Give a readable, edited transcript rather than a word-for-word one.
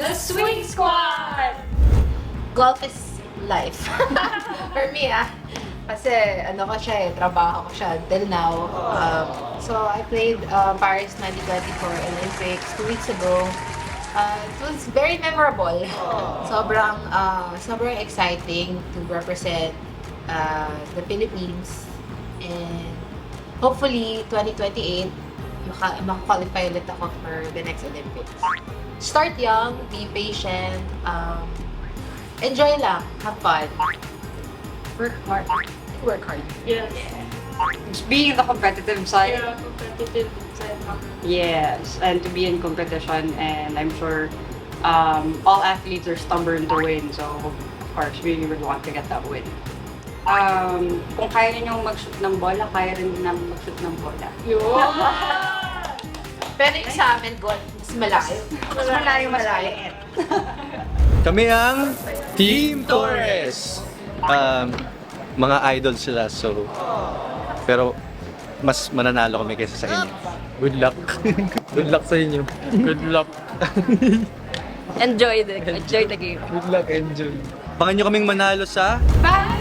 The Swing Squad! Golf is life. For me, kasi ano ko siya trabaho ko siya until now. So I played Paris 2024 Olympics 2 weeks ago. It was very memorable. Sobrang exciting to represent the Philippines, and hopefully 2028 makakwalify ulit ako for the next Olympics. Start young, be patient, enjoy lang, have fun. Work hard. Work hard. Yes. Being the competitive side, Yeah, competitive side. yes, and to be in competition, and I'm sure all athletes are stubborn to win, so of course we would want to get that win. Kung kaya niyo mag-shoot ng bola, kaya rin namin mag-shoot ng bola. Pero yung sa amin, golf, mas malayo. Mas malayo. Kami ang Team Torres. Mga idol sila, so pero mas mananalo kami kaysa sa inyo. Good luck. Good luck sa inyo. Good luck. Enjoy the game. Good luck, enjoy. Abangan nyo kaming manalo sa Bye!